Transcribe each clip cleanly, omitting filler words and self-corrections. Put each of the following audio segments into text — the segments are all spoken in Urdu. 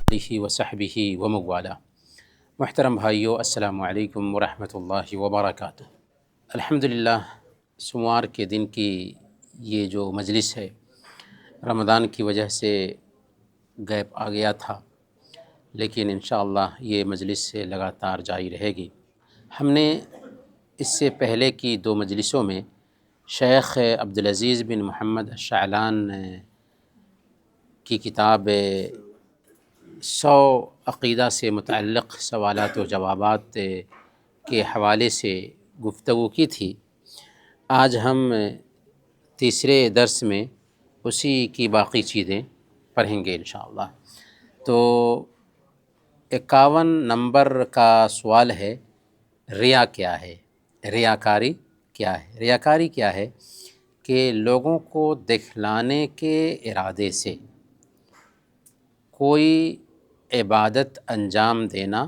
علیہ وصحبہ وموالا۔ محترم بھائیو، السلام علیکم ورحمۃ اللہ وبرکاتہ۔ الحمدللہ، سوموار کے دن کی یہ جو مجلس ہے رمضان کی وجہ سے گیپ آ گیا تھا، لیکن انشاءاللہ یہ مجلس سے لگاتار جاری رہے گی۔ ہم نے اس سے پہلے کی دو مجلسوں میں شیخ عبدالعزیز بن محمد الشعلان کی کتاب 100 عقیدہ سے متعلق سوالات و جوابات کے حوالے سے گفتگو کی تھی۔ آج ہم تیسرے درس میں اسی کی باقی چیزیں پڑھیں گے انشاءاللہ۔ تو 51 نمبر کا سوال ہے، ریا کیا ہے؟ ریاکاری کیا ہے؟ ریاکاری کیا ہے کہ لوگوں کو دکھلانے کے ارادے سے کوئی عبادت انجام دینا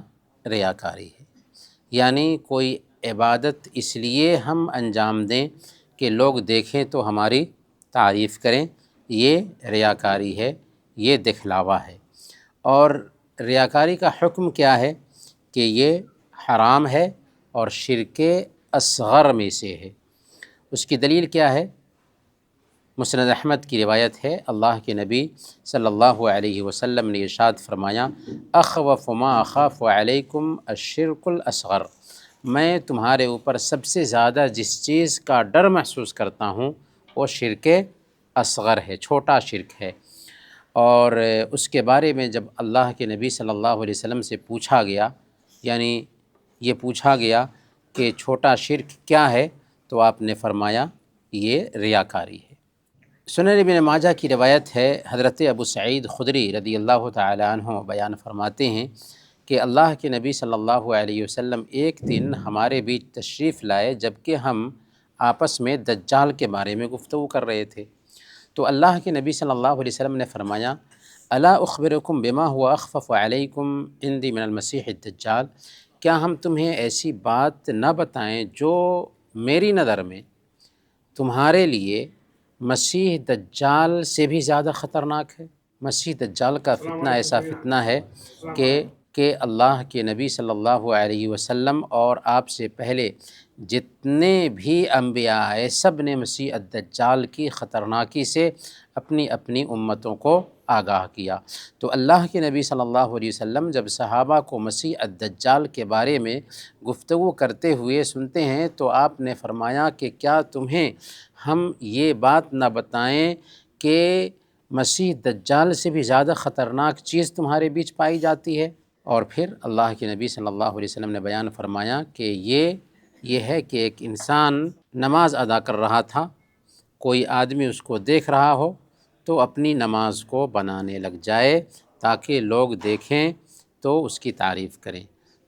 ریاکاری ہے۔ یعنی کوئی عبادت اس لیے ہم انجام دیں کہ لوگ دیکھیں تو ہماری تعریف کریں، یہ ریاکاری ہے، یہ دکھلاوا ہے۔ اور ریاکاری کا حکم کیا ہے کہ یہ حرام ہے اور شرک اصغر میں سے ہے۔ اس کی دلیل کیا ہے؟ مسند احمد کی روایت ہے، اللہ کے نبی صلی اللہ علیہ وسلم نے ارشاد فرمایا، اخوف ما اخاف علیکم الشرک الاصغر، میں تمہارے اوپر سب سے زیادہ جس چیز کا ڈر محسوس کرتا ہوں وہ شرک اصغر ہے، چھوٹا شرک ہے۔ اور اس کے بارے میں جب اللہ کے نبی صلی اللہ علیہ وسلم سے پوچھا گیا، یعنی یہ پوچھا گیا کہ چھوٹا شرک کیا ہے، تو آپ نے فرمایا یہ ریاکاری ہے۔ سنن ابن ماجہ کی روایت ہے، حضرت ابو سعید خدری رضی اللہ تعالی عنہ بیان فرماتے ہیں کہ اللہ کے نبی صلی اللہ علیہ وسلم ایک دن ہمارے بیچ تشریف لائے جبکہ ہم آپس میں دجال کے بارے میں گفتگو کر رہے تھے۔ تو اللہ کے نبی صلی اللہ علیہ وسلم نے فرمایا، الا اخبرکم بما هو اخفف علیکم عندی من المسیح الدجال، کیا ہم تمہیں ایسی بات نہ بتائیں جو میری نظر میں تمہارے لیے مسیح دجال سے بھی زیادہ خطرناک ہے؟ مسیح دجال کا فتنہ ایسا فتنہ ہے کہ اللہ کے نبی صلی اللہ علیہ وسلم اور آپ سے پہلے جتنے بھی انبیاء آئے سب نے مسیح الدجال کی خطرناکی سے اپنی اپنی امتوں کو آگاہ کیا۔ تو اللہ کے نبی صلی اللہ علیہ وسلم جب صحابہ کو مسیح الدجال کے بارے میں گفتگو کرتے ہوئے سنتے ہیں تو آپ نے فرمایا کہ کیا تمہیں ہم یہ بات نہ بتائیں کہ مسیح دجال سے بھی زیادہ خطرناک چیز تمہارے بیچ پائی جاتی ہے؟ اور پھر اللہ کے نبی صلی اللہ علیہ وسلم نے بیان فرمایا کہ یہ ہے کہ ایک انسان نماز ادا کر رہا تھا، کوئی آدمی اس کو دیکھ رہا ہو تو اپنی نماز کو بنانے لگ جائے تاکہ لوگ دیکھیں تو اس کی تعریف کریں۔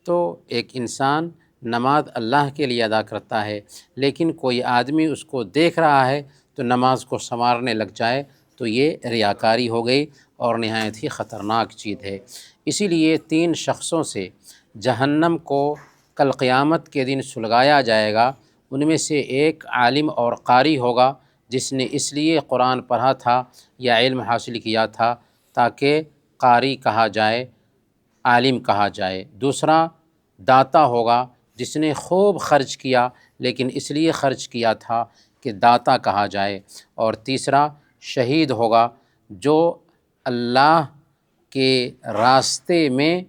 تو ایک انسان نماز اللہ کے لیے ادا کرتا ہے، لیکن کوئی آدمی اس کو دیکھ رہا ہے تو نماز کو سنوارنے لگ جائے تو یہ ریاکاری ہو گئی اور نہایت ہی خطرناک چیز ہے۔ اسی لیے 3 شخصوں سے جہنم کو کل قیامت کے دن سلگایا جائے گا۔ ان میں سے ایک عالم اور قاری ہوگا جس نے اس لیے قرآن پڑھا تھا یا علم حاصل کیا تھا تاکہ قاری کہا جائے، عالم کہا جائے۔ دوسرا داتا ہوگا جس نے خوب خرچ کیا لیکن اس لیے خرچ کیا تھا کہ داتا کہا جائے۔ اور تیسرا شہید ہوگا جو اللہ کے راستے میں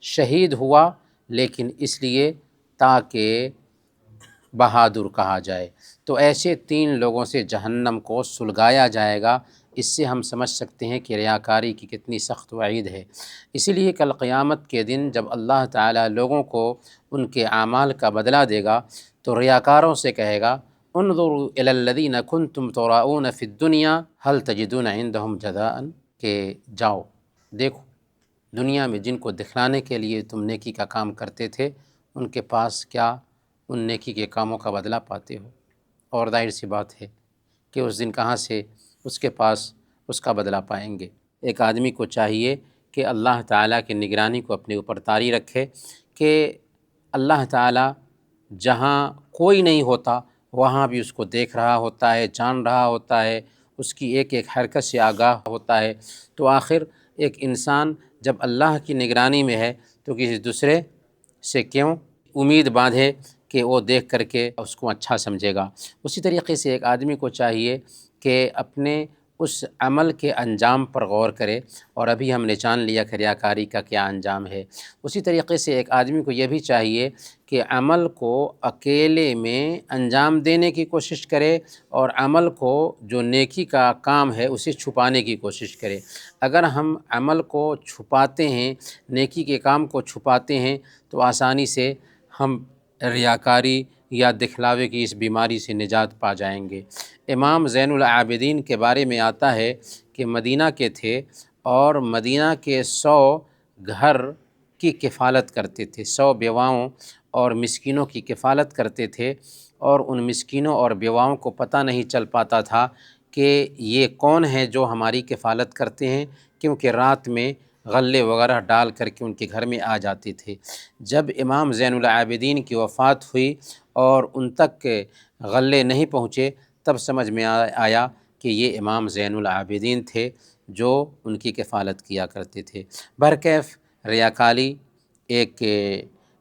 شہید ہوا لیکن اس لیے تاکہ بہادر کہا جائے۔ تو ایسے 3 لوگوں سے جہنم کو سلگایا جائے گا۔ اس سے ہم سمجھ سکتے ہیں کہ ریاکاری کی کتنی سخت وعید ہے۔ اسی لیے کل قیامت کے دن جب اللہ تعالیٰ لوگوں کو ان کے اعمال کا بدلہ دے گا تو ریاکاروں سے کہے گا، انظروا الی الذین کنتم تراؤون فی الدنیا هل تجدون عندهم جزاء، کہ جاؤ دیکھو دنیا میں جن کو دکھلانے کے لیے تم نیکی کا کام کرتے تھے ان کے پاس کیا ان نیکی کے کاموں کا بدلہ پاتے ہو؟ اور ظاہر سی بات ہے کہ اس دن کہاں سے اس کے پاس اس کا بدلہ پائیں گے۔ ایک آدمی کو چاہیے کہ اللہ تعالیٰ کی نگرانی کو اپنے اوپر طاری رکھے کہ اللہ تعالیٰ جہاں کوئی نہیں ہوتا وہاں بھی اس کو دیکھ رہا ہوتا ہے، جان رہا ہوتا ہے، اس کی ایک ایک حرکت سے آگاہ ہوتا ہے۔ تو آخر ایک انسان جب اللہ کی نگرانی میں ہے تو کسی دوسرے سے کیوں امید باندھے کہ وہ دیکھ کر کے اس کو اچھا سمجھے گا۔ اسی طریقے سے ایک آدمی کو چاہیے کہ اپنے اس عمل کے انجام پر غور کرے، اور ابھی ہم نے جان لیا کہ ریاکاری کا کیا انجام ہے۔ اسی طریقے سے ایک آدمی کو یہ بھی چاہیے کہ عمل کو اکیلے میں انجام دینے کی کوشش کرے، اور عمل کو جو نیکی کا کام ہے اسے چھپانے کی کوشش کرے۔ اگر ہم عمل کو چھپاتے ہیں، نیکی کے کام کو چھپاتے ہیں، تو آسانی سے ہم ریاکاری یا دکھلاوے کی اس بیماری سے نجات پا جائیں گے۔ امام زین العابدین کے بارے میں آتا ہے کہ مدینہ کے تھے، اور مدینہ کے 100 گھر کی کفالت کرتے تھے، 100 بیواؤں اور مسکینوں کی کفالت کرتے تھے، اور ان مسکینوں اور بیواؤں کو پتہ نہیں چل پاتا تھا کہ یہ کون ہیں جو ہماری کفالت کرتے ہیں، کیونکہ رات میں غلے وغیرہ ڈال کر کے ان کے گھر میں آ جاتے تھے۔ جب امام زین العابدین کی وفات ہوئی اور ان تک غلے نہیں پہنچے، تب سمجھ میں آیا کہ یہ امام زین العابدین تھے جو ان کی کفالت کیا کرتے تھے۔ برکیف ریاکاری ایک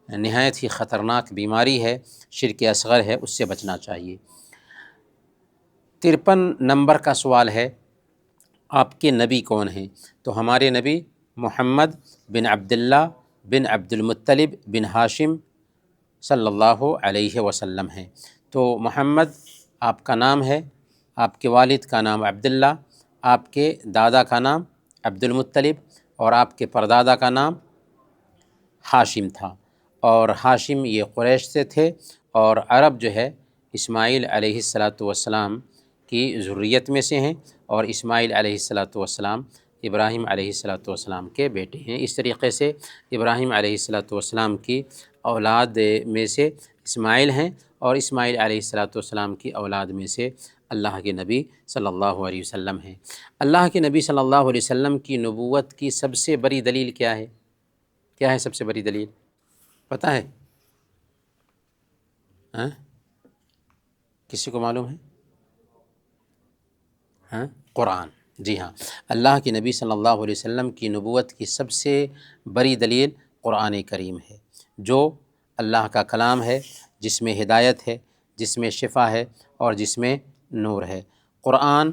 نہایت ہی خطرناک بیماری ہے، شرک اصغر ہے، اس سے بچنا چاہیے۔ 53 نمبر کا سوال ہے، آپ کے نبی کون ہیں؟ تو ہمارے نبی محمد بن عبداللہ بن عبد المطلب بن ہاشم صلی اللہ علیہ وسلم ہیں۔ تو محمد آپ کا نام ہے، آپ کے والد کا نام عبداللہ، آپ کے دادا کا نام عبد المطلب، اور آپ کے پردادا کا نام ہاشم تھا، اور ہاشم یہ قریش سے تھے، اور عرب جو ہے اسماعیل علیہ السلام کی ذریت میں سے ہیں، اور اسماعیل علیہ السلام ابراہیم علیہ السلام کے بیٹے ہیں۔ اس طریقے سے ابراہیم علیہ السلام کی اولاد میں سے اسماعیل ہیں، اور اسماعیل علیہ السلام کی اولاد میں سے اللہ کے نبی صلی اللہ علیہ وسلم ہیں۔ اللہ کے نبی صلی اللہ علیہ وسلم کی نبوت کی سب سے بڑی دلیل کیا ہے؟ کیا ہے سب سے بڑی دلیل؟ پتہ ہے؟ ہاں؟ کسی کو معلوم ہے؟ ہاں؟ قرآن۔ جی ہاں، اللہ کے نبی صلی اللہ علیہ وسلم کی نبوت کی سب سے بڑی دلیل قرآن کریم ہے، جو اللہ کا کلام ہے، جس میں ہدایت ہے، جس میں شفا ہے، اور جس میں نور ہے۔ قرآن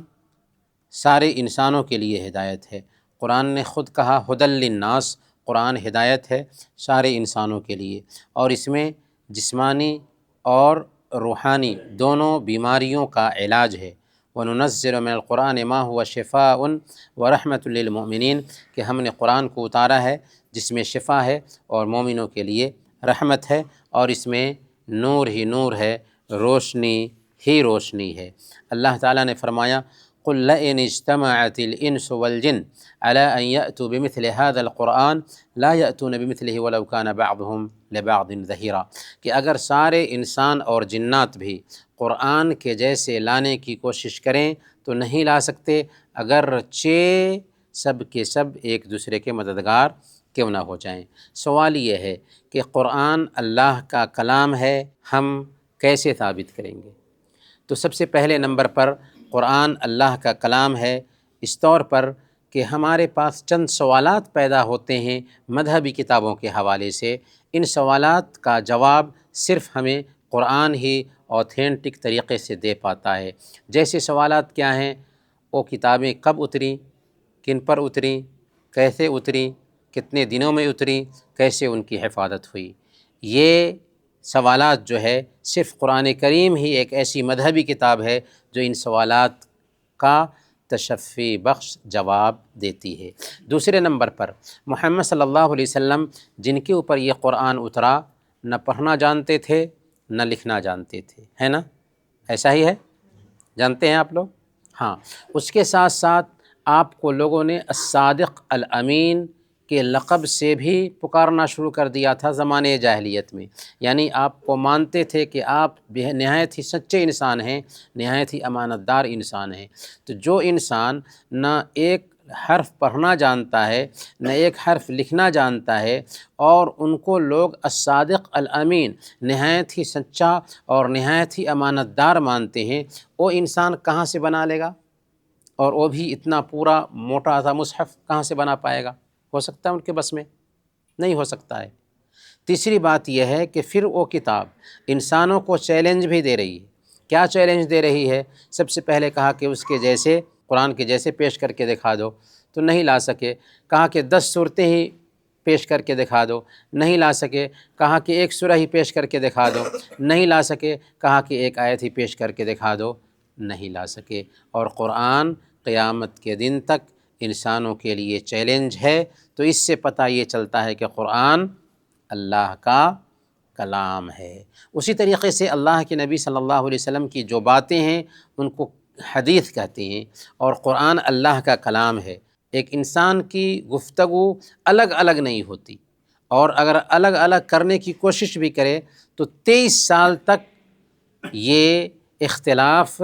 سارے انسانوں کے لیے ہدایت ہے۔ قرآن نے خود کہا ھدی للناس، قرآن ہدایت ہے سارے انسانوں کے لیے، اور اس میں جسمانی اور روحانی دونوں بیماریوں کا علاج ہے۔ وَنُنَزِّلُ مِنَ الْقُرْآنِ مَا هُوَ شِفَاءٌ وَرَحْمَةٌ لِّلْمُؤْمِنِينَ، کہ ہم نے قرآن کو اتارا ہے جس میں شفا ہے اور مومنوں کے لیے رحمت ہے، اور اس میں نور ہی نور ہے، روشنی ہی روشنی ہے۔ اللہ تعالیٰ نے فرمایا قُلْ لَئِنِ اجْتَمَعَتِ الْإِنسُ وَالْجِنُّ عَلَىٰ أَن يَأْتُوا بِمِثْلِ هَٰذَا الْقُرْآنِ لَا يَأْتُونَ بِمِثْلِهِ وَلَوْ كَانَ بَعْضُهُمْ لِبَعْضٍ ظَهِيرًا، کہ اگر سارے انسان اور جنات بھی قرآن کے جیسے لانے کی کوشش کریں تو نہیں لا سکتے، اگرچہ سب کے سب ایک دوسرے کے مددگار کیوں نہ ہو جائیں۔ سوال یہ ہے کہ قرآن اللہ کا کلام ہے، ہم کیسے ثابت کریں گے؟ تو سب سے پہلے نمبر پر قرآن اللہ کا کلام ہے اس طور پر کہ ہمارے پاس چند سوالات پیدا ہوتے ہیں مذہبی کتابوں کے حوالے سے، ان سوالات کا جواب صرف ہمیں قرآن ہی اوتھینٹک طریقے سے دے پاتا ہے۔ جیسے سوالات کیا ہیں؟ وہ کتابیں کب اتریں، کن پر اتریں، کیسے اتریں، کتنے دنوں میں اتریں، کیسے ان کی حفاظت ہوئی۔ یہ سوالات جو ہے صرف قرآن کریم ہی ایک ایسی مذہبی کتاب ہے جو ان سوالات کا تشفی بخش جواب دیتی ہے۔ دوسرے نمبر پر محمد صلی اللہ علیہ وسلم جن کے اوپر یہ قرآن اترا، نہ پڑھنا جانتے تھے نہ لکھنا جانتے تھے، ہے نا؟ ایسا ہی ہے؟ جانتے ہیں آپ لوگ؟ ہاں، اس کے ساتھ ساتھ آپ کو لوگوں نے الصادق الامین کے لقب سے بھی پکارنا شروع کر دیا تھا زمانے جاہلیت میں، یعنی آپ کو مانتے تھے کہ آپ نہایت ہی سچے انسان ہیں، نہایت ہی امانت دار انسان ہیں۔ تو جو انسان نہ ایک حرف پڑھنا جانتا ہے نہ ایک حرف لکھنا جانتا ہے، اور ان کو لوگ الصادق الامین نہایت ہی سچا اور نہایت ہی امانت دار مانتے ہیں، وہ انسان کہاں سے بنا لے گا؟ اور وہ بھی اتنا پورا موٹا سا مصحف کہاں سے بنا پائے گا؟ ہو سکتا ہے ان کے بس میں؟ نہیں ہو سکتا ہے۔ تیسری بات یہ ہے کہ پھر وہ کتاب انسانوں کو چیلنج بھی دے رہی ہے۔ کیا چیلنج دے رہی ہے؟ سب سے پہلے کہا کہ اس کے جیسے، قرآن کے جیسے پیش کر کے دکھا دو، تو نہیں لا سکے۔ کہا کہ 10 صورتیں ہی پیش کر کے دکھا دو، نہیں لا سکے۔ کہا کہ 1 سورہ ہی پیش کر کے دکھا دو، نہیں لا سکے۔ کہا کہ 1 آیت ہی پیش کر کے دکھا دو، نہیں لا سکے۔ اور قرآن قیامت کے دن تک انسانوں کے لیے چیلنج ہے۔ تو اس سے پتہ یہ چلتا ہے کہ قرآن اللہ کا کلام ہے۔ اسی طریقے سے اللہ کے نبی صلی اللہ علیہ وسلم کی جو باتیں ہیں ان کو حدیث کہتے ہیں، اور قرآن اللہ کا کلام ہے۔ ایک انسان کی گفتگو الگ الگ نہیں ہوتی، اور اگر الگ الگ کرنے کی کوشش بھی کرے تو 23 سال تک یہ اختلاف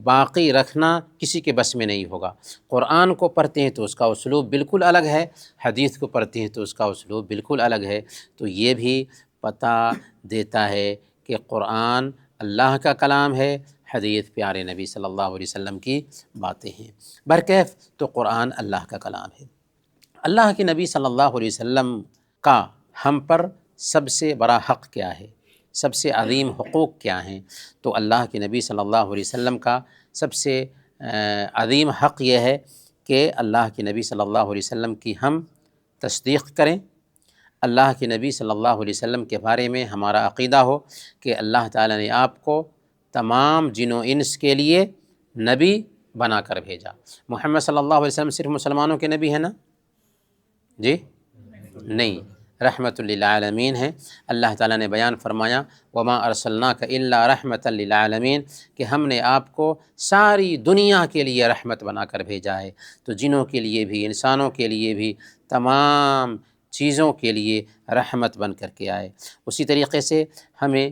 باقی رکھنا کسی کے بس میں نہیں ہوگا۔ قرآن کو پڑھتے ہیں تو اس کا اسلوب بالکل الگ ہے، حدیث کو پڑھتے ہیں تو اس کا اسلوب بالکل الگ ہے۔ تو یہ بھی پتہ دیتا ہے کہ قرآن اللہ کا کلام ہے، حدیث پیارے نبی صلی اللہ علیہ وسلم کی باتیں ہیں۔ برکیف تو قرآن اللہ کا کلام ہے۔ اللہ کے نبی صلی اللہ علیہ وسلم کا ہم پر سب سے بڑا حق کیا ہے؟ سب سے عظیم حقوق کیا ہیں؟ تو اللہ کے نبی صلی اللہ علیہ وسلم کا سب سے عظیم حق یہ ہے کہ اللہ کے نبی صلی اللہ علیہ وسلم کی ہم تصدیق کریں۔ اللہ کے نبی صلی اللہ علیہ وسلم کے بارے میں ہمارا عقیدہ ہو کہ اللہ تعالیٰ نے آپ کو تمام جن و انس کے لیے نبی بنا کر بھیجا۔ محمد صلی اللہ علیہ وسلم صرف مسلمانوں کے نبی ہیں نا؟ جی نہیں، رحمت للعالمین ہیں۔ اللہ تعالیٰ نے بیان فرمایا وما ارسلناک الا رحمۃ للعالمین، کہ ہم نے آپ کو ساری دنیا کے لیے رحمت بنا کر بھیجا ہے۔ تو جنوں کے لیے بھی، انسانوں کے لیے بھی، تمام چیزوں کے لیے رحمت بن کر کے آئے۔ اسی طریقے سے ہمیں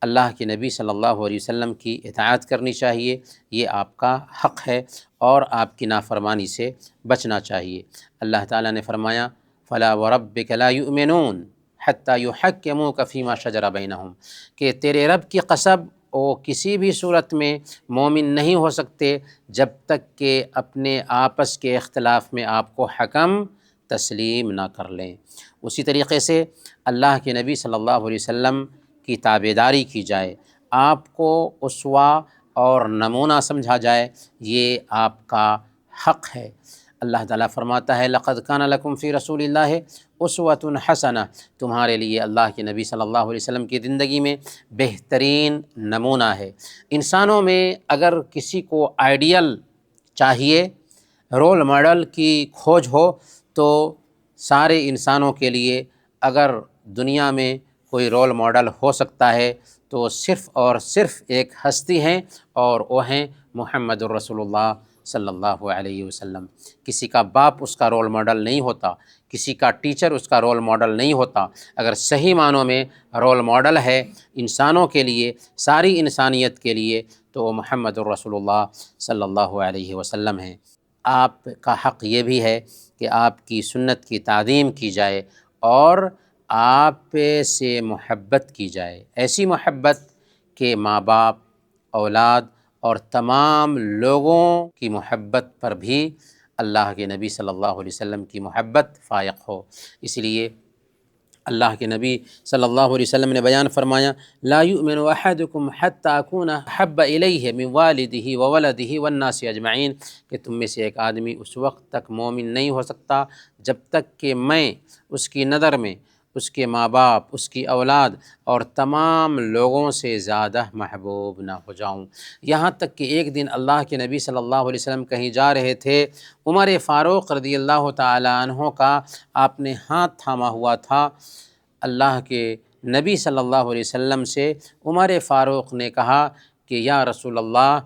اللہ کے نبی صلی اللہ علیہ وسلم کی اطاعت کرنی چاہیے، یہ آپ کا حق ہے، اور آپ کی نافرمانی سے بچنا چاہیے۔ اللہ تعالیٰ نے فرمایا فلا وربک لا یؤمنون حتی یحکموک فیما شجر بینہم، کہ تیرے رب کی قسم وہ کسی بھی صورت میں مومن نہیں ہو سکتے جب تک کہ اپنے آپس کے اختلاف میں آپ کو حکم تسلیم نہ کر لیں۔ اسی طریقے سے اللہ کے نبی صلی اللہ علیہ وسلم کی تابعداری کی جائے، آپ کو اسوہ اور نمونہ سمجھا جائے، یہ آپ کا حق ہے۔ اللہ تعالیٰ فرماتا ہے لقد کان لکم فی رسول اللہ اسوۃ حسنہ، تمہارے لیے اللہ کے نبی صلی اللہ علیہ وسلم کی زندگی میں بہترین نمونہ ہے۔ انسانوں میں اگر کسی کو آئیڈیل چاہیے، رول ماڈل کی کھوج ہو، تو سارے انسانوں کے لیے اگر دنیا میں کوئی رول ماڈل ہو سکتا ہے تو صرف اور صرف ایک ہستی ہیں، اور وہ ہیں محمد الرسول اللہ صلی اللہ علیہ وسلم۔ کسی کا باپ اس کا رول ماڈل نہیں ہوتا، کسی کا ٹیچر اس کا رول ماڈل نہیں ہوتا۔ اگر صحیح معنوں میں رول ماڈل ہے انسانوں کے لیے، ساری انسانیت کے لیے، تو وہ محمد الرسول اللہ صلی اللہ علیہ وسلم ہیں۔ آپ کا حق یہ بھی ہے کہ آپ کی سنت کی تعظیم کی جائے اور آپ سے محبت کی جائے، ایسی محبت کہ ماں باپ، اولاد اور تمام لوگوں کی محبت پر بھی اللہ کے نبی صلی اللہ علیہ وسلم کی محبت فائق ہو۔ اس لیے اللہ کے نبی صلی اللہ علیہ وسلم نے بیان فرمایا لا یؤمن احدکم حتی اکون احب الیہ من والدہ وولدہ والناس اجمعین، کہ تم میں سے ایک آدمی اس وقت تک مومن نہیں ہو سکتا جب تک کہ میں اس کی نظر میں اس کے ماں باپ، اس کی اولاد اور تمام لوگوں سے زیادہ محبوب نہ ہو جاؤں۔ یہاں تک کہ ایک دن اللہ کے نبی صلی اللہ علیہ وسلم کہیں جا رہے تھے، عمر فاروق رضی اللہ تعالی عنہ کا آپ نے ہاتھ تھاما ہوا تھا۔ اللہ کے نبی صلی اللہ علیہ وسلم سے عمر فاروق نے کہا کہ یا رسول اللہ،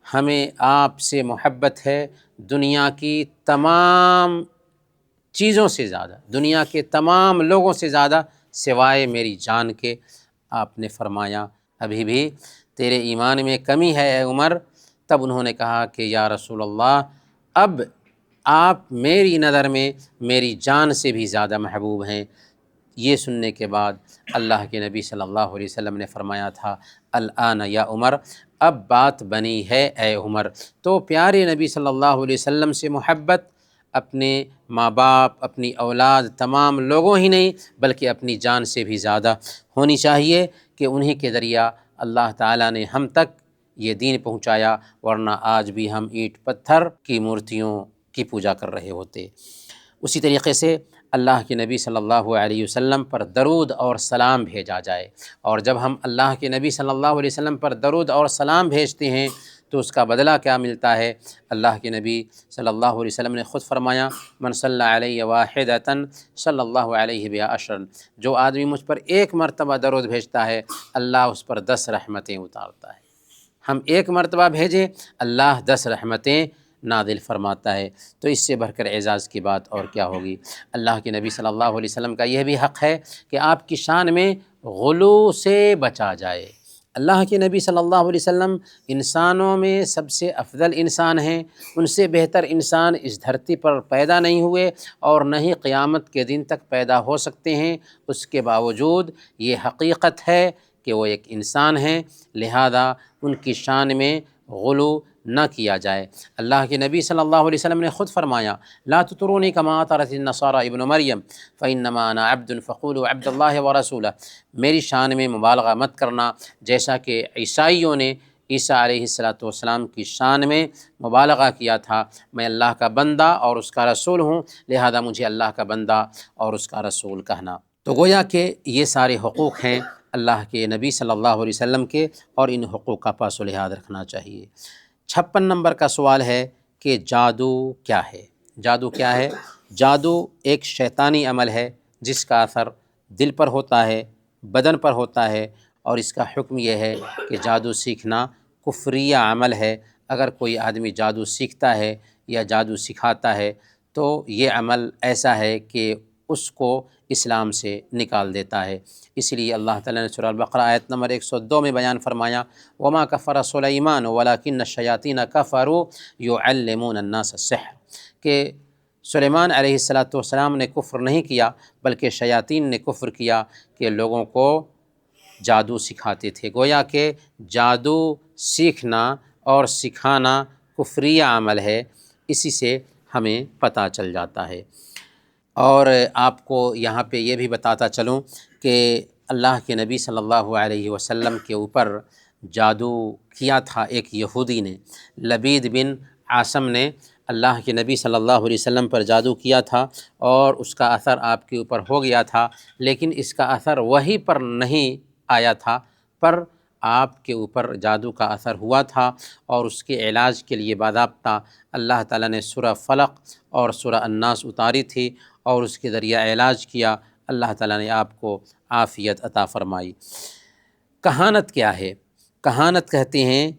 ہمیں آپ سے محبت ہے دنیا کی تمام چیزوں سے زیادہ، دنیا کے تمام لوگوں سے زیادہ، سوائے میری جان کے۔ آپ نے فرمایا ابھی بھی تیرے ایمان میں کمی ہے اے عمر۔ تب انہوں نے کہا کہ یا رسول اللہ، اب آپ میری نظر میں میری جان سے بھی زیادہ محبوب ہیں۔ یہ سننے کے بعد اللہ کے نبی صلی اللہ علیہ وسلم نے فرمایا تھا الآن یا عمر، اب بات بنی ہے اے عمر۔ تو پیارے نبی صلی اللہ علیہ وسلم سے محبت اپنے ماں باپ، اپنی اولاد، تمام لوگوں ہی نہیں بلکہ اپنی جان سے بھی زیادہ ہونی چاہیے کہ انہی کے ذریعہ اللہ تعالیٰ نے ہم تک یہ دین پہنچایا، ورنہ آج بھی ہم اینٹ پتھر کی مورتیوں کی پوجا کر رہے ہوتے۔ اسی طریقے سے اللہ کے نبی صلی اللہ علیہ وسلم پر درود اور سلام بھیجا جائے، اور جب ہم اللہ کے نبی صلی اللہ علیہ وسلم پر درود اور سلام بھیجتے ہیں تو اس کا بدلہ کیا ملتا ہے؟ اللہ کے نبی صلی اللہ علیہ وسلم نے خود فرمایا، من صلی علیہ واحدۃ صلی اللہ علیہ بہا عشرا، جو آدمی مجھ پر ایک مرتبہ درود بھیجتا ہے اللہ اس پر 10 رحمتیں اتارتا ہے۔ ہم ایک مرتبہ بھیجیں، اللہ 10 رحمتیں نازل فرماتا ہے، تو اس سے بڑھ کر اعزاز کی بات اور کیا ہوگی؟ اللہ کے نبی صلی اللہ علیہ وسلم کا یہ بھی حق ہے کہ آپ کی شان میں غلو سے بچا جائے۔ اللہ کے نبی صلی اللہ علیہ وسلم انسانوں میں سب سے افضل انسان ہیں، ان سے بہتر انسان اس دھرتی پر پیدا نہیں ہوئے اور نہ ہی قیامت کے دن تک پیدا ہو سکتے ہیں۔ اس کے باوجود یہ حقیقت ہے کہ وہ ایک انسان ہیں، لہذا ان کی شان میں غلو نہ کیا جائے۔ اللہ کے نبی صلی اللہ علیہ وسلم نے خود فرمایا، لا تطرونی کما اطرت النصارى ابن مریم فانما انا عبد فقولوا عبد اللہ ورسولہ، میری شان میں مبالغہ مت کرنا، جیسا کہ عیسائیوں نے عیسیٰ علیہ السلام کی شان میں مبالغہ کیا تھا، میں اللہ کا بندہ اور اس کا رسول ہوں، لہذا مجھے اللہ کا بندہ اور اس کا رسول کہنا۔ تو گویا کہ یہ سارے حقوق ہیں اللہ کے نبی صلی اللہ علیہ وسلم کے، اور ان حقوق کا پاس و لحاظ رکھنا چاہیے۔ 56 نمبر کا سوال ہے کہ جادو کیا ہے؟ جادو کیا ہے؟ جادو ایک شیطانی عمل ہے جس کا اثر دل پر ہوتا ہے، بدن پر ہوتا ہے، اور اس کا حکم یہ ہے کہ جادو سیکھنا کفریہ عمل ہے۔ اگر کوئی آدمی جادو سیکھتا ہے یا جادو سکھاتا ہے تو یہ عمل ایسا ہے کہ اس کو اسلام سے نکال دیتا ہے۔ اس لیے اللہ تعالیٰ نے سورہ البقرہ آیت نمبر 102 میں بیان فرمایا، وما کفر سلیمان ولکن الشیاطین کفروا یعلمون الناس السحر، کہ سلیمان علیہ السلام نے کفر نہیں کیا بلکہ شیاطین نے کفر کیا کہ لوگوں کو جادو سکھاتے تھے۔ گویا کہ جادو سیکھنا اور سکھانا کفریہ عمل ہے، اسی سے ہمیں پتہ چل جاتا ہے۔ اور آپ کو یہاں پہ یہ بھی بتاتا چلوں کہ اللہ کے نبی صلی اللہ علیہ وسلم کے اوپر جادو کیا تھا ایک یہودی نے، لبید بن عاصم نے اللہ کے نبی صلی اللہ علیہ وسلم پر جادو کیا تھا، اور اس کا اثر آپ کے اوپر ہو گیا تھا، لیکن اس کا اثر وہی پر نہیں آیا تھا، پر آپ کے اوپر جادو کا اثر ہوا تھا، اور اس کے علاج کے لیے باضابطہ اللہ تعالیٰ نے سورہ فلق اور سورہ الناس اتاری تھی، اور اس کے ذریعہ علاج کیا، اللہ تعالیٰ نے آپ کو عافیت عطا فرمائی۔ کہانت کیا ہے؟ کہانت کہتے ہیں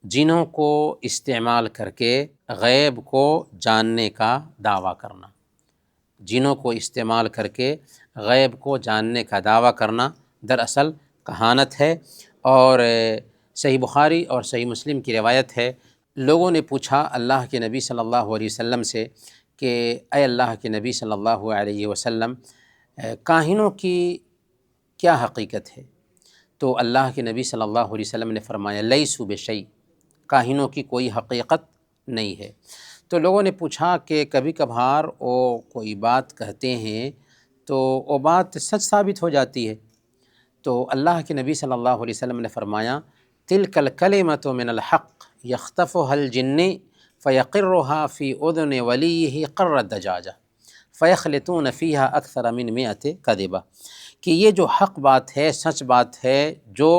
جنوں کو استعمال کر کے غیب کو جاننے کا دعویٰ کرنا۔ جنوں کو استعمال کر کے غیب کو جاننے کا دعویٰ کرنا دراصل کہانت ہے۔ اور صحیح بخاری اور صحیح مسلم کی روایت ہے، لوگوں نے پوچھا اللہ کے نبی صلی اللہ علیہ وسلم سے کہ اے اللہ کے نبی صلی اللہ علیہ وسلم، کاہنوں کی کیا حقیقت ہے؟ تو اللہ کے نبی صلی اللہ علیہ وسلم نے فرمایا، لیسوا بشیء، کاہنوں کی کوئی حقیقت نہیں ہے۔ تو لوگوں نے پوچھا کہ کبھی کبھار وہ کوئی بات کہتے ہیں تو وہ بات سچ ثابت ہو جاتی ہے، تو اللہ کے نبی صلی اللہ علیہ وسلم نے فرمایا، تلک الکلمۃ من الحق یخطفها الجن فیقرها فی اذن ولیہ قر الدجاجہ فیخلطون فیہا اکثر من 100 کذبہ، کہ یہ جو حق بات ہے، سچ بات ہے، جو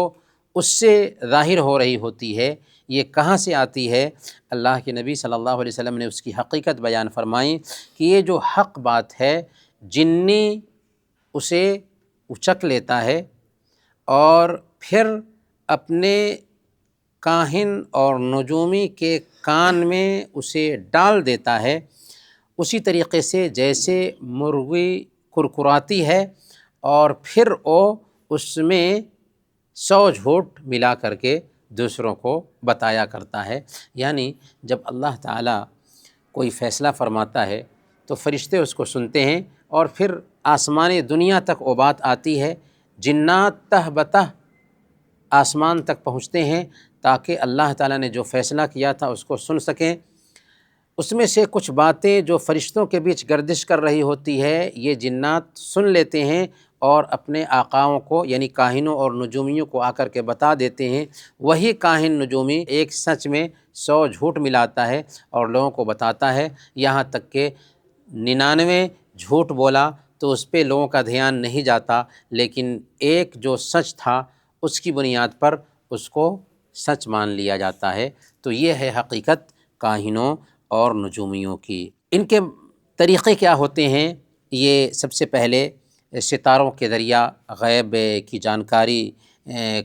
اس سے ظاہر ہو رہی ہوتی ہے، یہ کہاں سے آتی ہے؟ اللہ کے نبی صلی اللہ علیہ وسلم نے اس کی حقیقت بیان فرمائی کہ یہ جو حق بات ہے، جنی اسے اچک لیتا ہے اور پھر اپنے کاہن اور نجومی کے کان میں اسے ڈال دیتا ہے، اسی طریقے سے جیسے مرغی کرکراتی ہے اور پھر وہ اس میں 100 جھوٹ ملا کر کے دوسروں کو بتایا کرتا ہے۔ یعنی جب اللہ تعالیٰ کوئی فیصلہ فرماتا ہے تو فرشتے اس کو سنتے ہیں، اور پھر آسمانی دنیا تک وہ بات آتی ہے، جنات تہ بتہ آسمان تک پہنچتے ہیں تاکہ اللہ تعالیٰ نے جو فیصلہ کیا تھا اس کو سن سکیں۔ اس میں سے کچھ باتیں جو فرشتوں کے بیچ گردش کر رہی ہوتی ہے یہ جنات سن لیتے ہیں اور اپنے آقاؤں کو یعنی کاہنوں اور نجومیوں کو آ کر کے بتا دیتے ہیں۔ وہی کاہن نجومی ایک سچ میں 100 جھوٹ ملاتا ہے اور لوگوں کو بتاتا ہے، یہاں تک کہ 99 جھوٹ بولا تو اس پہ لوگوں کا دھیان نہیں جاتا، لیکن ایک جو سچ تھا اس کی بنیاد پر اس کو سچ مان لیا جاتا ہے۔ تو یہ ہے حقیقت کاہنوں اور نجومیوں کی۔ ان کے طریقے کیا ہوتے ہیں؟ یہ سب سے پہلے ستاروں کے ذریعہ غیب کی جانکاری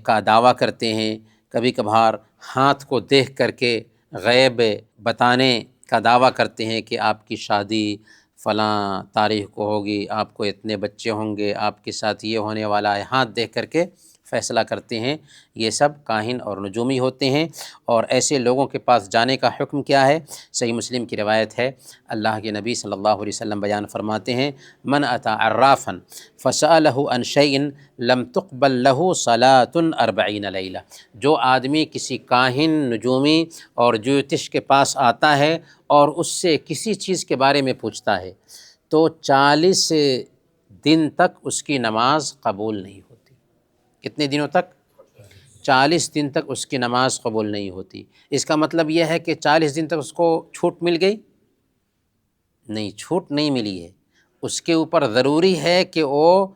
کا دعویٰ کرتے ہیں، کبھی کبھار ہاتھ کو دیکھ کر کے غیب بتانے کا دعویٰ کرتے ہیں کہ آپ کی شادی فلاں تاریخ کو ہوگی، آپ کو اتنے بچے ہوں گے، آپ کے ساتھ یہ ہونے والا ہے، ہاتھ دیکھ کر کے فیصلہ کرتے ہیں۔ یہ سب کاہن اور نجومی ہوتے ہیں۔ اور ایسے لوگوں کے پاس جانے کا حکم کیا ہے؟ صحیح مسلم کی روایت ہے، اللہ کے نبی صلی اللہ علیہ وسلم بیان فرماتے ہیں، من اتی عرافا فسألہ عن شیء لم تقبل لہ صلاۃ 40 لیلہ، جو آدمی کسی کاہن، نجومی اور جوتش کے پاس آتا ہے اور اس سے کسی چیز کے بارے میں پوچھتا ہے تو 40 دن تک اس کی نماز قبول نہیں ہوتی۔ کتنے دنوں تک؟ 40 دن تک اس کی نماز قبول نہیں ہوتی۔ اس کا مطلب یہ ہے کہ 40 دن تک اس کو چھوٹ مل گئی؟ نہیں، چھوٹ نہیں ملی ہے۔ اس کے اوپر ضروری ہے کہ وہ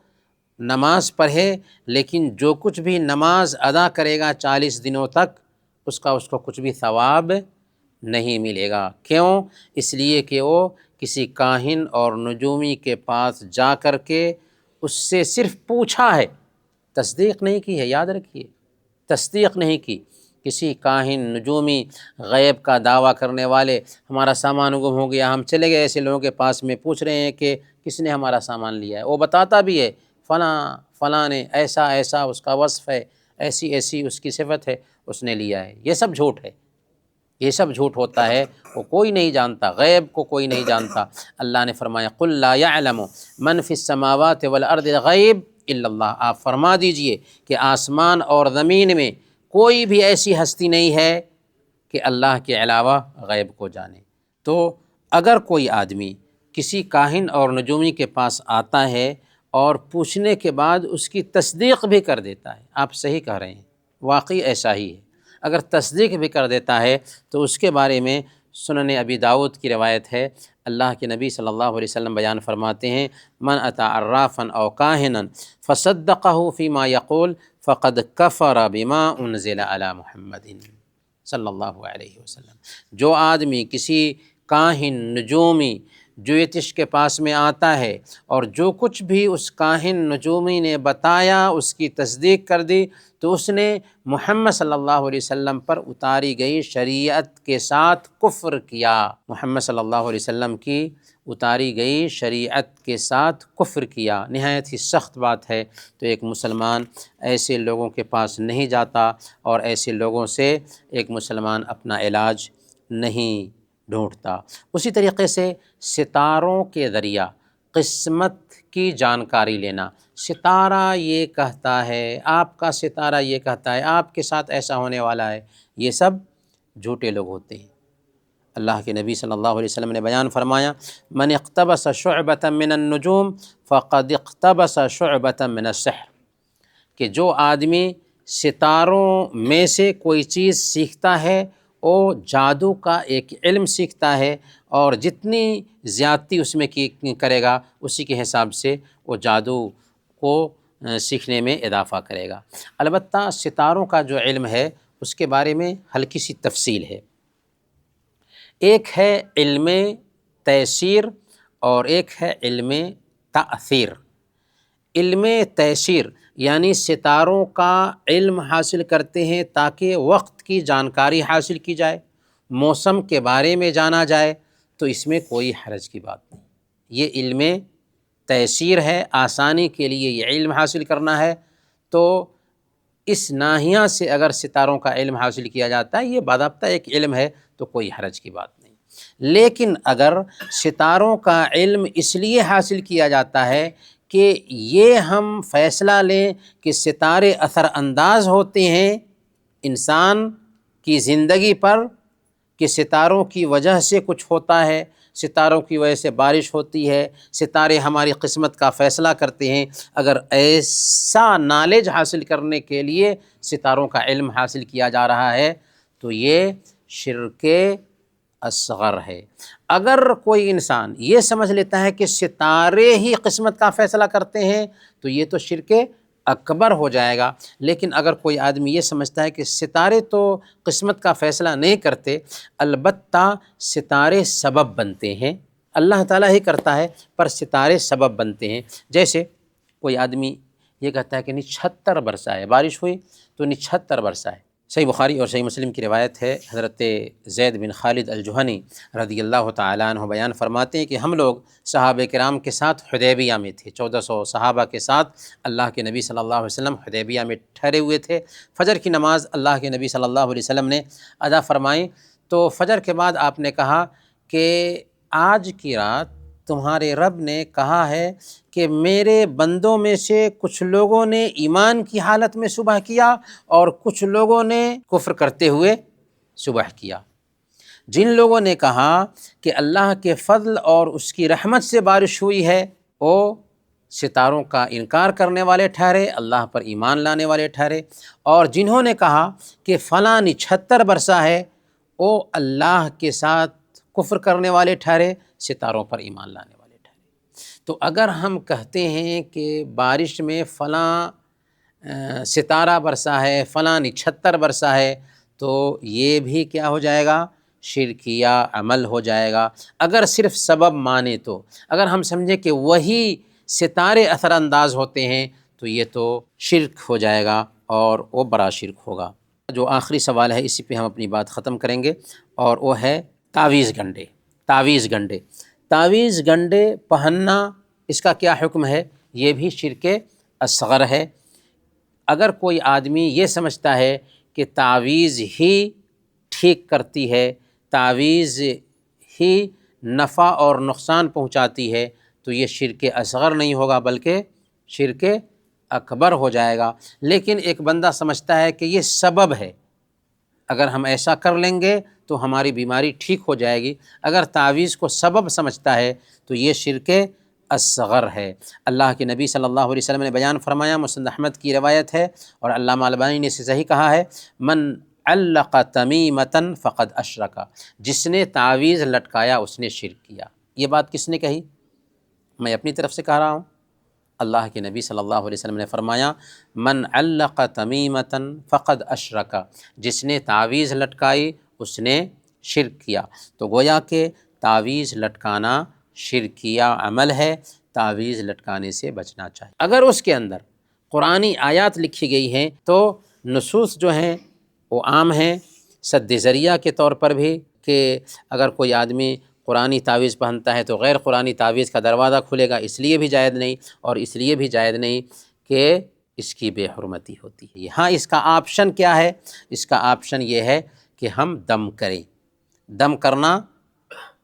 نماز پڑھے، لیکن جو کچھ بھی نماز ادا کرے گا 40 دنوں تک اس کو کچھ بھی ثواب نہیں ملے گا۔ کیوں؟ اس لیے کہ وہ کسی کاہن اور نجومی کے پاس جا کر کے اس سے صرف پوچھا ہے، تصدیق نہیں کی ہے۔ یاد رکھیے، تصدیق نہیں کی۔ کسی کاہن، نجومی، غیب کا دعویٰ کرنے والے، ہمارا سامان گم ہو گیا، ہم چلے گئے ایسے لوگوں کے پاس میں پوچھ رہے ہیں کہ کس نے ہمارا سامان لیا ہے، وہ بتاتا بھی ہے فلاں فلاں نے، ایسا ایسا اس کا وصف ہے، ایسی ایسی اس کی صفت ہے، اس نے لیا ہے۔ یہ سب جھوٹ ہے، یہ سب جھوٹ ہوتا ہے۔ وہ کوئی نہیں جانتا، غیب کو کوئی نہیں جانتا۔ اللہ نے فرمایا قل لا يعلم من في السماوات والارض الغیب الا اللہ، آپ فرما دیجئے کہ آسمان اور زمین میں کوئی بھی ایسی ہستی نہیں ہے کہ اللہ کے علاوہ غیب کو جانے۔ تو اگر کوئی آدمی کسی کاہن اور نجومی کے پاس آتا ہے اور پوچھنے کے بعد اس کی تصدیق بھی کر دیتا ہے، آپ صحیح کہہ رہے ہیں، واقعی ایسا ہی ہے، اگر تصدیق بھی کر دیتا ہے تو اس کے بارے میں سنن ابی داؤد کی روایت ہے، اللہ کے نبی صلی اللہ علیہ وسلم بیان فرماتے ہیں، من اتی عرافا او کاہنا فصدقہ فیما یقول فقد کفر بما انزل علی محمد صلی اللہ علیہ وسلم۔ جو آدمی کسی کاہن، نجومی، جوتش کے پاس میں آتا ہے اور جو کچھ بھی اس کاہن، نجومی نے بتایا اس کی تصدیق کر دی تو اس نے محمد صلی اللہ علیہ وسلم پر اتاری گئی شریعت کے ساتھ کفر کیا۔ محمد صلی اللہ علیہ وسلم کی اتاری گئی شریعت کے ساتھ کفر کیا۔ نہایت ہی سخت بات ہے۔ تو ایک مسلمان ایسے لوگوں کے پاس نہیں جاتا اور ایسے لوگوں سے ایک مسلمان اپنا علاج نہیں ڈھونڈتا۔ اسی طریقے سے ستاروں کے ذریعہ قسمت کی جانکاری لینا، ستارہ یہ کہتا ہے، آپ کا ستارہ یہ کہتا ہے، آپ کے ساتھ ایسا ہونے والا ہے، یہ سب جھوٹے لوگ ہوتے ہیں۔ اللہ کے نبی صلی اللہ علیہ وسلم نے بیان فرمایا، من اقتبس شعبۃ من النجوم فقد اقتبس شعبۃ من السحر، کہ جو آدمی ستاروں میں سے کوئی چیز سیکھتا ہے وہ جادو کا ایک علم سیکھتا ہے، اور جتنی زیادتی اس میں کرے گا اسی کے حساب سے وہ جادو کو سیکھنے میں اضافہ کرے گا۔ البتہ ستاروں کا جو علم ہے اس کے بارے میں ہلکی سی تفصیل ہے۔ ایک ہے علم تیسیر اور ایک ہے علم تأثیر۔ علم تیسیر یعنی ستاروں کا علم حاصل کرتے ہیں تاکہ وقت کی جانکاری حاصل کی جائے، موسم کے بارے میں جانا جائے، تو اس میں کوئی حرج کی بات نہیں۔ یہ علم تیسیر ہے، آسانی کے لیے یہ علم حاصل کرنا ہے، تو اس ناحیہ سے اگر ستاروں کا علم حاصل کیا جاتا ہے یہ باضابطہ ایک علم ہے تو کوئی حرج کی بات نہیں۔ لیکن اگر ستاروں کا علم اس لیے حاصل کیا جاتا ہے کہ یہ ہم فیصلہ لیں کہ ستارے اثر انداز ہوتے ہیں انسان کی زندگی پر کہ ستاروں کی وجہ سے کچھ ہوتا ہے، ستاروں کی وجہ سے بارش ہوتی ہے، ستارے ہماری قسمت کا فیصلہ کرتے ہیں، اگر ایسا نالج حاصل کرنے کے لیے ستاروں کا علم حاصل کیا جا رہا ہے تو یہ شرک اصغر ہے۔ اگر کوئی انسان یہ سمجھ لیتا ہے کہ ستارے ہی قسمت کا فیصلہ کرتے ہیں تو یہ تو شرک اکبر ہو جائے گا۔ لیکن اگر کوئی آدمی یہ سمجھتا ہے کہ ستارے تو قسمت کا فیصلہ نہیں کرتے، البتہ ستارے سبب بنتے ہیں، اللہ تعالیٰ ہی کرتا ہے پر ستارے سبب بنتے ہیں۔ جیسے کوئی آدمی یہ کہتا ہے کہ نچھتر برسا ہے، بارش ہوئی تو نچھتر برسا ہے۔ صحیح بخاری اور صحیح مسلم کی روایت ہے، حضرت زید بن خالد الجہنی رضی اللہ تعالیٰ عنہ بیان فرماتے ہیں کہ ہم لوگ صحابہ کرام کے ساتھ حدیبیہ میں تھے، 1400 صحابہ کے ساتھ اللہ کے نبی صلی اللہ علیہ وسلم حدیبیہ میں ٹھہرے ہوئے تھے۔ فجر کی نماز اللہ کے نبی صلی اللہ علیہ وسلم نے ادا فرمائی تو فجر کے بعد آپ نے کہا کہ آج کی رات تمہارے رب نے کہا ہے کہ میرے بندوں میں سے کچھ لوگوں نے ایمان کی حالت میں صبح کیا اور کچھ لوگوں نے کفر کرتے ہوئے صبح کیا۔ جن لوگوں نے کہا کہ اللہ کے فضل اور اس کی رحمت سے بارش ہوئی ہے وہ ستاروں کا انکار کرنے والے ٹھہرے، اللہ پر ایمان لانے والے ٹھہرے، اور جنہوں نے کہا کہ فلاں نچھتر برسا ہے وہ اللہ کے ساتھ کفر کرنے والے ٹھہرے، ستاروں پر ایمان لانے والے ٹھہرے۔ تو اگر ہم کہتے ہیں کہ بارش میں فلاں ستارہ برسا ہے، فلاں نچھتر برسا ہے تو یہ بھی کیا ہو جائے گا؟ شرکیہ عمل ہو جائے گا۔ اگر صرف سبب مانے تو اگر ہم سمجھیں کہ وہی ستارے اثر انداز ہوتے ہیں تو یہ تو شرک ہو جائے گا اور وہ بڑا شرک ہوگا۔ جو آخری سوال ہے اسی پہ ہم اپنی بات ختم کریں گے اور وہ ہے تعویذ گنڈے۔ تعویذ گنڈے پہننا اس کا کیا حکم ہے؟ یہ بھی شرک اصغر ہے۔ اگر کوئی آدمی یہ سمجھتا ہے کہ تعویذ ہی ٹھیک کرتی ہے، تعویذ ہی نفع اور نقصان پہنچاتی ہے تو یہ شرک اصغر نہیں ہوگا بلکہ شرک اکبر ہو جائے گا۔ لیکن ایک بندہ سمجھتا ہے کہ یہ سبب ہے، اگر ہم ایسا کر لیں گے تو ہماری بیماری ٹھیک ہو جائے گی، اگر تعویذ کو سبب سمجھتا ہے تو یہ شرک اصغر ہے۔ اللہ کے نبی صلی اللہ علیہ وسلم نے بیان فرمایا، مسند احمد کی روایت ہے اور علامہ البانی نے اسے صحیح کہا ہے، من علق تمیمۃ فقد اشرک، جس نے تعویذ لٹکایا اس نے شرک کیا۔ یہ بات کس نے کہی؟ میں اپنی طرف سے کہہ رہا ہوں۔ اللہ کے نبی صلی اللہ علیہ وسلم نے فرمایا، من علق تمیمۃ فقد اشرک، جس نے تعویذ لٹکائی اس نے شرک کیا۔ تو گویا کہ تعویذ لٹکانا شرکیہ عمل ہے، تعویذ لٹکانے سے بچنا چاہیے۔ اگر اس کے اندر قرآنی آیات لکھی گئی ہیں تو نصوص جو ہیں وہ عام ہیں، سد ذریعہ کے طور پر بھی، کہ اگر کوئی آدمی قرآنی تعویذ پہنتا ہے تو غیر قرآنی تعویذ کا دروازہ کھلے گا، اس لیے بھی جائز نہیں، اور اس لیے بھی جائز نہیں کہ اس کی بے حرمتی ہوتی ہے۔ ہاں، اس کا آپشن کیا ہے؟ اس کا آپشن یہ ہے کہ ہم دم کریں۔ دم کرنا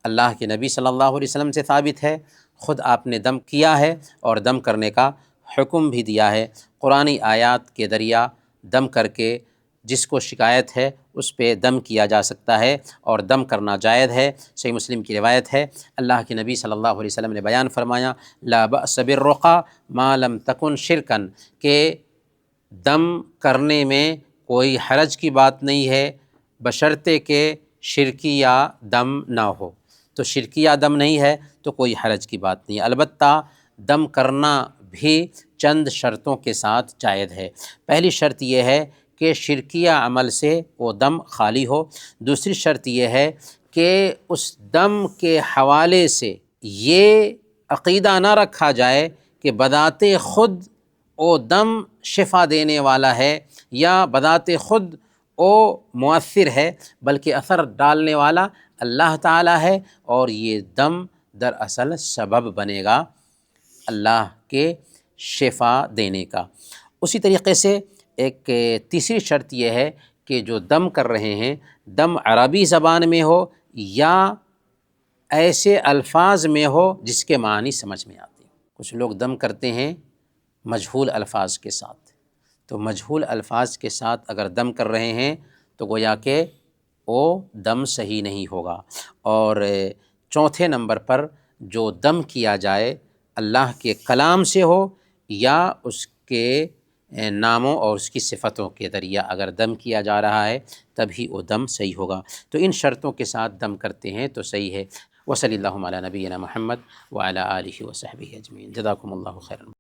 اللہ کے نبی صلی اللہ علیہ وسلم سے ثابت ہے، خود آپ نے دم کیا ہے اور دم کرنے کا حکم بھی دیا ہے۔ قرآنی آیات کے ذریعہ دم کر کے جس کو شکایت ہے اس پہ دم کیا جا سکتا ہے اور دم کرنا جائز ہے۔ صحیح مسلم کی روایت ہے، اللہ کے نبی صلی اللہ علیہ وسلم نے بیان فرمایا، لا بأس بالرقیٰ ما لم تکن شرکا، کہ دم کرنے میں کوئی حرج کی بات نہیں ہے بشرطے کہ شرکیہ دم نہ ہو۔ تو شرکیہ دم نہیں ہے تو کوئی حرج کی بات نہیں ہے، البتہ دم کرنا بھی چند شرطوں کے ساتھ جائز ہے۔ پہلی شرط یہ ہے کہ شرکیہ عمل سے وہ دم خالی ہو۔ دوسری شرط یہ ہے کہ اس دم کے حوالے سے یہ عقیدہ نہ رکھا جائے کہ بذات خود وہ دم شفا دینے والا ہے یا بذات خود وہ مؤثر ہے، بلکہ اثر ڈالنے والا اللہ تعالیٰ ہے، اور یہ دم دراصل سبب بنے گا اللہ کے شفا دینے کا۔ اسی طریقے سے ایک تیسری شرط یہ ہے کہ جو دم کر رہے ہیں دم عربی زبان میں ہو یا ایسے الفاظ میں ہو جس کے معنی سمجھ میں آتے ہیں۔ کچھ لوگ دم کرتے ہیں مجہول الفاظ کے ساتھ، تو مجہول الفاظ کے ساتھ اگر دم کر رہے ہیں تو گویا کہ وہ دم صحیح نہیں ہوگا۔ اور چوتھے نمبر پر جو دم کیا جائے اللہ کے کلام سے ہو یا اس کے ناموں اور اس کی صفتوں کے ذریعہ اگر دم کیا جا رہا ہے تبھی وہ دم صحیح ہوگا۔ تو ان شرطوں کے ساتھ دم کرتے ہیں تو صحیح ہے۔ وصلی اللہ علی نبینا محمد وعلی آلہ وصحبہ اجمعین۔ جزاکم اللہ خیرا۔